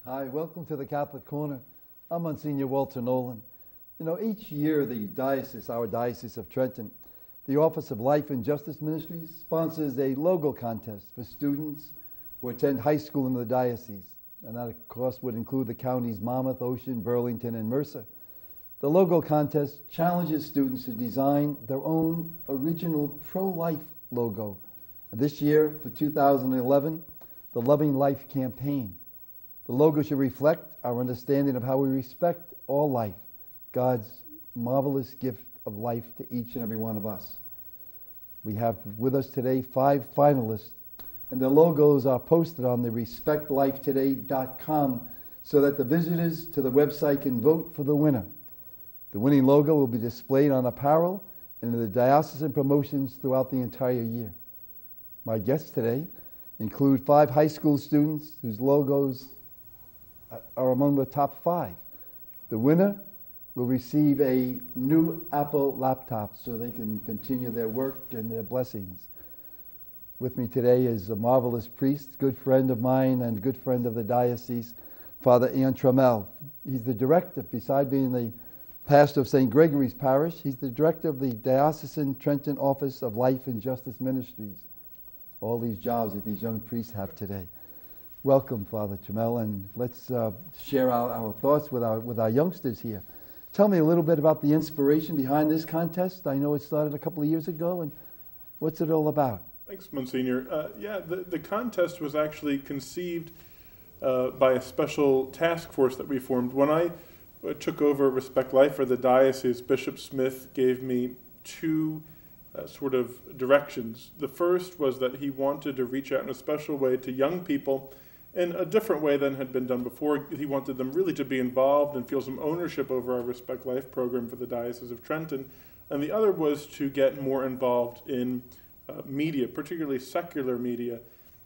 Hi, welcome to the Catholic Corner. I'm Monsignor Walter Nolan. You know, each year our Diocese of Trenton, the Office of Life and Justice Ministries sponsors a logo contest for students who attend high school in the diocese. And that, of course, would include the counties Monmouth, Ocean, Burlington, and Mercer. The logo contest challenges students to design their own original pro-life logo. And this year, for 2011, the Loving Life campaign. The logo should reflect our understanding of how we respect all life, God's marvelous gift of life to each and every one of us. We have with us today 5 finalists, and their logos are posted on the respectlifetoday.com so that the visitors to the website can vote for the winner. The winning logo will be displayed on apparel and in the diocesan promotions throughout the entire year. My guests today include 5 high school students whose logos are among the top 5. The winner will receive a new Apple laptop so they can continue their work and their blessings. With me today is a marvelous priest, good friend of mine and good friend of the diocese, Father Ian Trammell. He's the director, beside being the pastor of St. Gregory's Parish, he's the director of the Diocesan Trenton Office of Life and Justice Ministries. All these jobs that these young priests have today. Welcome, Father Trammell, and let's share our thoughts with our youngsters here. Tell me a little bit about the inspiration behind this contest. I know it started a couple of years ago, and what's it all about? Thanks, Monsignor. The contest was actually conceived by a special task force that we formed. When I took over Respect Life for the diocese, Bishop Smith gave me 2 sort of directions. The first was that he wanted to reach out in a special way to young people in a different way than had been done before. He wanted them really to be involved and feel some ownership over our Respect Life program for the Diocese of Trenton. And the other was to get more involved in media, particularly secular media.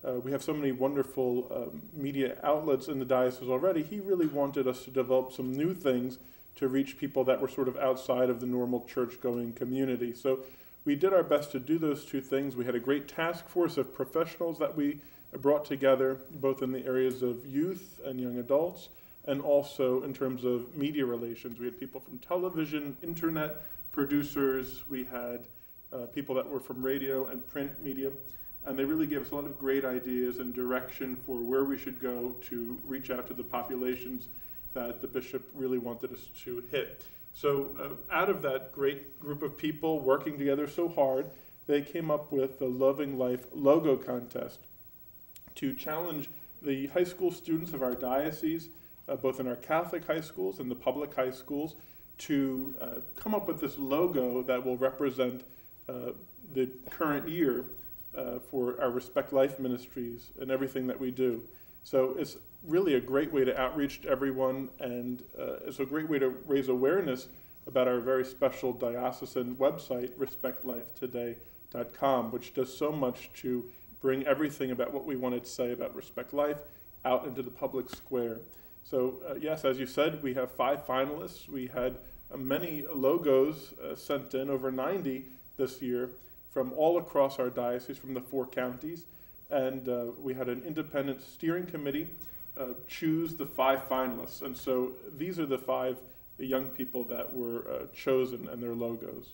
We have so many wonderful media outlets in the diocese already. He really wanted us to develop some new things to reach people that were sort of outside of the normal church-going community. So we did our best to do those 2 things. We had a great task force of professionals that we brought together, both in the areas of youth and young adults, and also in terms of media relations. We had people from television, internet producers, we had people that were from radio and print media, and they really gave us a lot of great ideas and direction for where we should go to reach out to the populations that the bishop really wanted us to hit. So out of that great group of people working together so hard, they came up with the Loving Life logo contest to challenge the high school students of our diocese, both in our Catholic high schools and the public high schools, to come up with this logo that will represent the current year for our Respect Life ministries and everything that we do. So it's really a great way to outreach to everyone, and it's a great way to raise awareness about our very special diocesan website, respectlifetoday.com, which does so much to bring everything about what we wanted to say about Respect Life out into the public square. So yes, as you said, we have 5 finalists. We had many logos sent in, over 90 this year, from all across our diocese, from the 4 counties. And we had an independent steering committee choose the 5 finalists. And so these are the 5 young people that were chosen and their logos.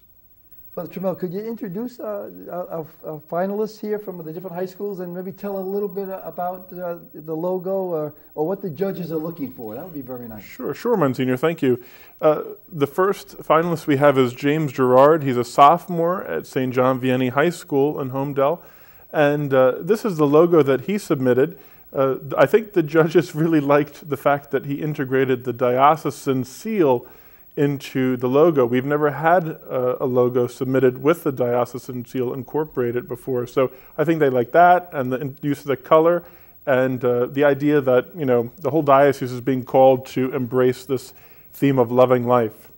Father Trammell, could you introduce our finalists here from the different high schools and maybe tell a little bit about the logo or what the judges are looking for? That would be very nice. Sure, Monsignor, thank you. The first finalist we have is James Gerard. He's a sophomore at St. John Vianney High School in Holmdel. And this is the logo that he submitted. I think the judges really liked the fact that he integrated the diocesan seal into the logo. We've never had a logo submitted with the diocesan seal incorporated before. So I think they like that, and the use of the color, and the idea that, you know, the whole diocese is being called to embrace this theme of loving life.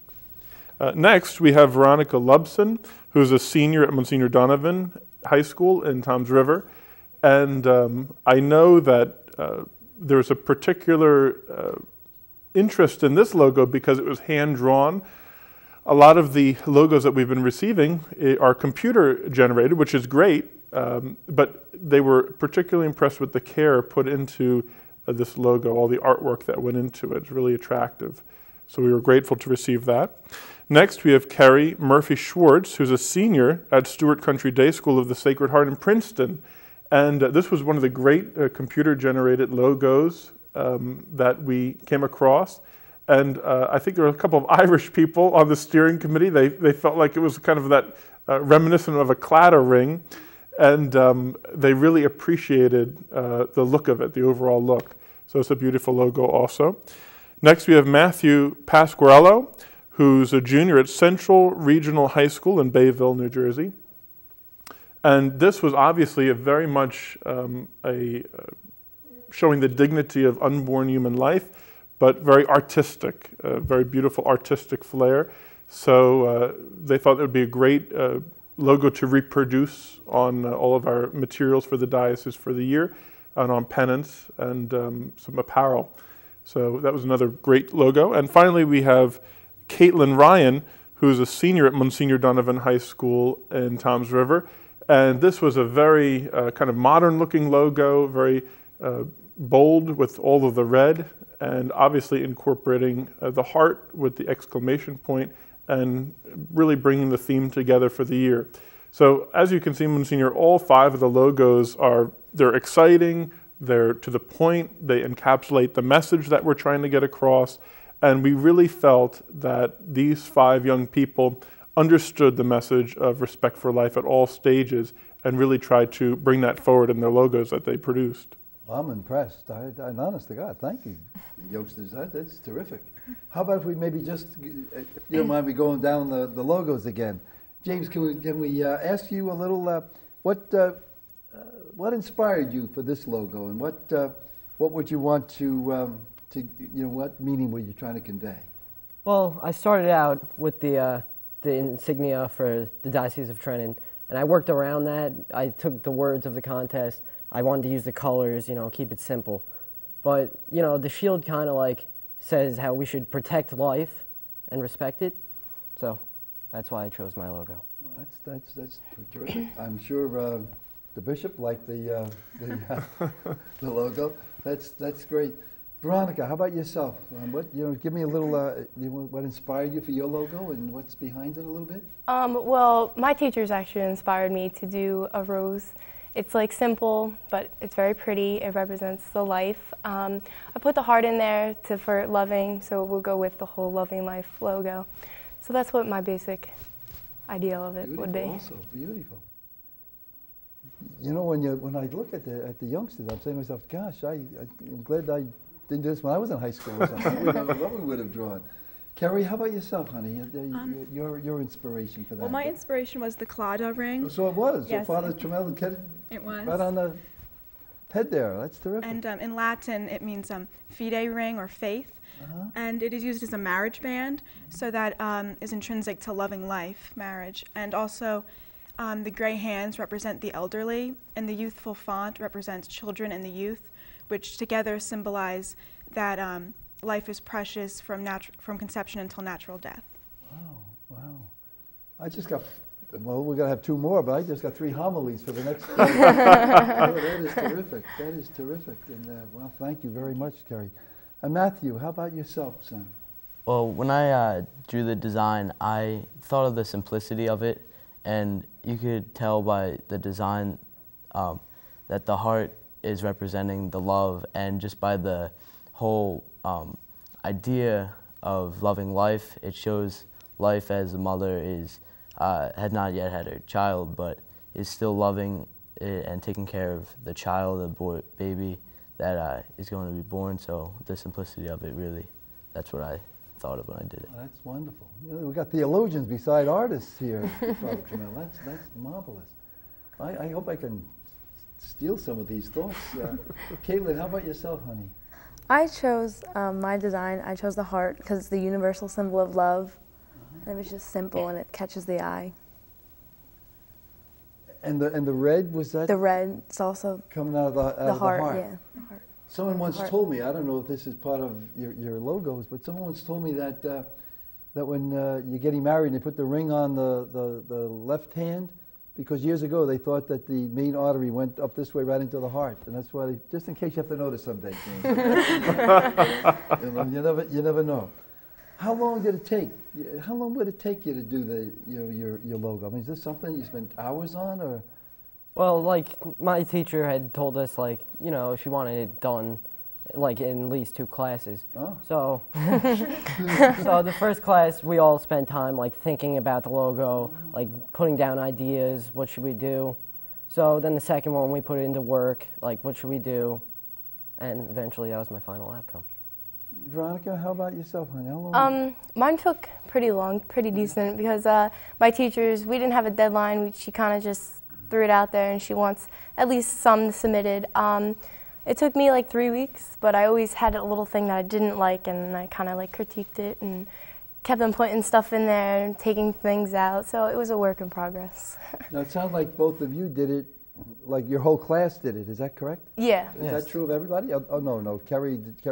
Next, we have Veronica Lubson, who's a senior at Monsignor Donovan High School in Toms River. And I know that there's a particular interest in this logo because it was hand-drawn. A lot of the logos that we've been receiving are computer-generated, which is great, but they were particularly impressed with the care put into this logo, all the artwork that went into it. It's really attractive. So we were grateful to receive that. Next, we have Carrie Murphy Schwartz, who's a senior at Stewart Country Day School of the Sacred Heart in Princeton. And this was one of the great computer-generated logos that we came across. And I think there were a couple of Irish people on the steering committee. They felt like it was kind of that reminiscent of a claddagh ring. And they really appreciated the look of it, the overall look. So it's a beautiful logo also. Next, we have Matthew Pasquarello, who's a junior at Central Regional High School in Bayville, New Jersey. And this was obviously a very much showing the dignity of unborn human life, but very artistic, very beautiful artistic flair. So they thought it would be a great logo to reproduce on all of our materials for the diocese for the year, and on pennants and some apparel. So that was another great logo. And finally, we have Caitlin Ryan, who's a senior at Monsignor Donovan High School in Toms River. And this was a very kind of modern-looking logo, very bold with all of the red, and obviously incorporating the heart with the exclamation point, and really bringing the theme together for the year. So as you can see, Monsignor, all 5 of the logos they're exciting, they're to the point, they encapsulate the message that we're trying to get across, and we really felt that these 5 young people understood the message of respect for life at all stages and really tried to bring that forward in their logos that they produced. Well, I'm impressed. I'm honest to God. Thank you, youngsters. That's terrific. How about if we maybe just, if you don't mind me going down the logos again. James, can we ask you a little, what inspired you for this logo, and what would you want to what meaning were you trying to convey? Well, I started out with the insignia for the Diocese of Trenton, and I worked around that. I took the words of the contest. I wanted to use the colors, keep it simple. But, the shield kind of like says how we should protect life and respect it. So that's why I chose my logo. Well, that's terrific. I'm sure the bishop liked the logo. That's great. Veronica, how about yourself? Give me a little, what inspired you for your logo and what's behind it a little bit? Well, my teachers actually inspired me to do a rose. It's like simple, but it's very pretty. It represents the life. I put the heart in there for loving, so we'll go with the whole Loving Life logo. So that's what my basic ideal of it would be. Also beautiful. When I look at the youngsters, I'm saying to myself, gosh, I'm glad I didn't do this when I was in high school or something. What we would have drawn. Carrie, how about yourself, honey? Your inspiration for that? Well, my inspiration was the claddagh ring. So it was. Yes. So Father Trammell it was. right on the head there. That's terrific. And in Latin, it means fide ring, or faith. And it is used as a marriage band, so that is intrinsic to loving life, marriage. And also, the gray hands represent the elderly, and the youthful font represents children and the youth, which together symbolize that life is precious from conception until natural death. Wow. I just got, we're going to have 2 more, but I just got 3 homilies for the next one. That is terrific. That is terrific. And well, thank you very much, Carrie. And Matthew, how about yourself, son? Well, when I drew the design, I thought of the simplicity of it, and you could tell by the design that the heart is representing the love, and just by the whole idea of loving life, it shows life as a mother had not yet had her child, but is still loving it and taking care of the child, the baby that is going to be born. So the simplicity of it, really, that's what I thought of when I did it. Oh, that's wonderful. We've got theologians beside artists here, Father Trammell. That's marvelous. I hope I can steal some of these thoughts. Caitlin, how about yourself, honey? I chose my design. I chose the heart because it's the universal symbol of love. And it was just simple and it catches the eye. And the red, was that? The red is also coming out of the heart. heart. Yeah, the heart. Someone once told me, I don't know if this is part of your logos, but someone once told me that when you're getting married and they put the ring on the left hand, because years ago they thought that the main artery went up this way right into the heart, and that's why, just in case you have to notice someday, James. You never know. How long did it take? How long would it take you to do your logo? I mean, is this something you spent hours on, or? Well, like my teacher had told us, like, you know, she wanted it done like in at least 2 classes. Oh. So, so the first class we all spent time like thinking about the logo, like putting down ideas, what should we do. So then the second one we put it into work, like what should we do, and eventually that was my final outcome. Veronica, how about yourself, honey? How long? Mine took pretty long, pretty decent, because my teachers, we didn't have a deadline. She kind of just threw it out there, and she wants at least some submitted. It took me like 3 weeks, but I always had a little thing that I didn't like, and I kind of like critiqued it and kept on putting stuff in there and taking things out. So it was a work in progress. Now, it sounds like both of you did it, like your whole class did it. Is that correct? Yeah. Is that true of everybody? Oh, no. Carrie did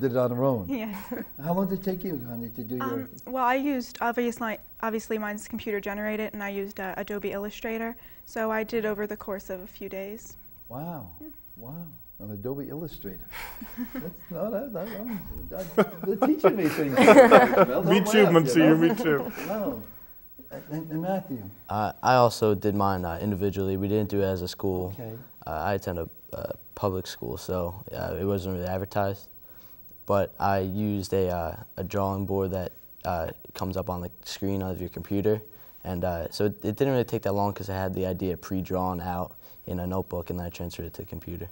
it on her own. Yeah. How long did it take you, honey, to do your? Well, I used, obviously mine's computer generated, and I used Adobe Illustrator. So I did over the course of a few days. Wow. Yeah. Wow. An Adobe Illustrator. They're teaching me things. Me too, Monsieur, me too. No. And Matthew? I also did mine individually. We didn't do it as a school. Okay. I attend a public school, so it wasn't really advertised. But I used a drawing board that comes up on the screen of your computer. And so it didn't really take that long because I had the idea pre-drawn out in a notebook, and then I transferred it to the computer.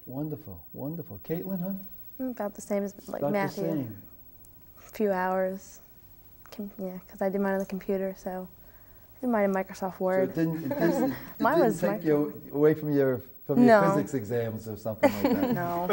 Wonderful, wonderful. Caitlin, huh? About the same as like About Matthew. the same. A few hours. Yeah, because I did mine on the computer, so I did mine in Microsoft Word. So it didn't Mine was take you away from your No. physics exams or something like that? No.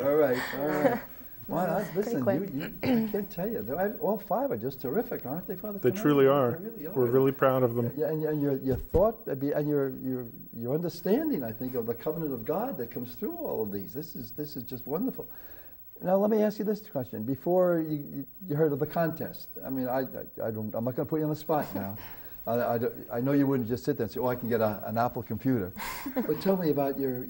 All right. Well, listen, quick. I can't tell you. All 5 are just terrific, aren't they, Father? They Canal? truly are. They really are. We're really proud of them. Yeah, and your thought and your understanding, I think, of the covenant of God that comes through all of these. This is just wonderful. Now let me ask you this question: before you heard of the contest, I mean, I'm not going to put you on the spot now. I know you wouldn't just sit there and say, "Oh, I can get an Apple computer," but tell me about your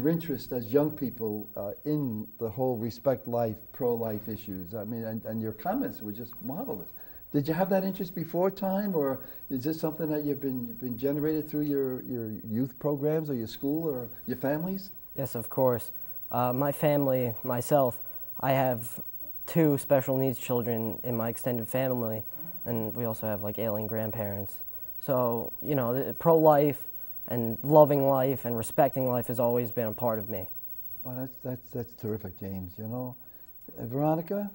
interest as young people in the whole respect life, pro-life issues. I mean, and your comments were just marvelous. Did you have that interest before time, or is this something that you've been generated through your youth programs or your school or your families? Yes, of course. My family, myself, I have 2 special needs children in my extended family, and we also have like ailing grandparents. So, you know, pro-life and loving life and respecting life has always been a part of me. Well, that's terrific, James. You know, Veronica.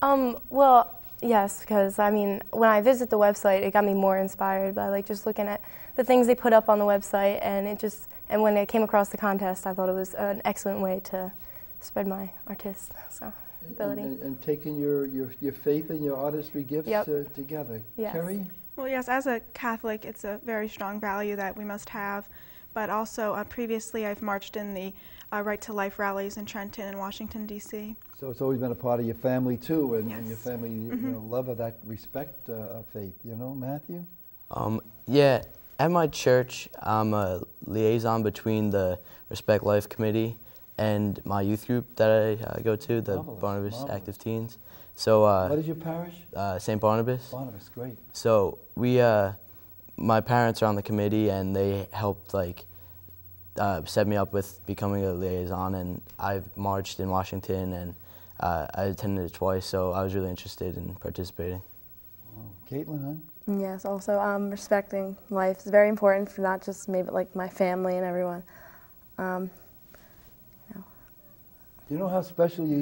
Well, yes, because I mean, when I visit the website, it got me more inspired by like just looking at the things they put up on the website, and when I came across the contest, I thought it was an excellent way to spread my ability. And taking your faith and your artistry gifts together. Yes. Carrie? Well, yes, as a Catholic, it's a very strong value that we must have. But also, previously, I've marched in the Right to Life rallies in Trenton and Washington, D.C. So it's always been a part of your family, too, and Yes. your family love of that respect of faith. You know, Matthew? Yeah, at my church, I'm a liaison between the Respect Life Committee and my youth group that I go to, the Marvelous, Barnabas marvelous. Active Teens. So What is your parish? St. Barnabas. Barnabas, great. So we, my parents are on the committee, and they helped like set me up with becoming a liaison, and I've marched in Washington, and I attended it twice, so I was really interested in participating. Oh, Caitlin, huh? Yes, also respecting life is very important for not just maybe like my family and everyone. You know how special you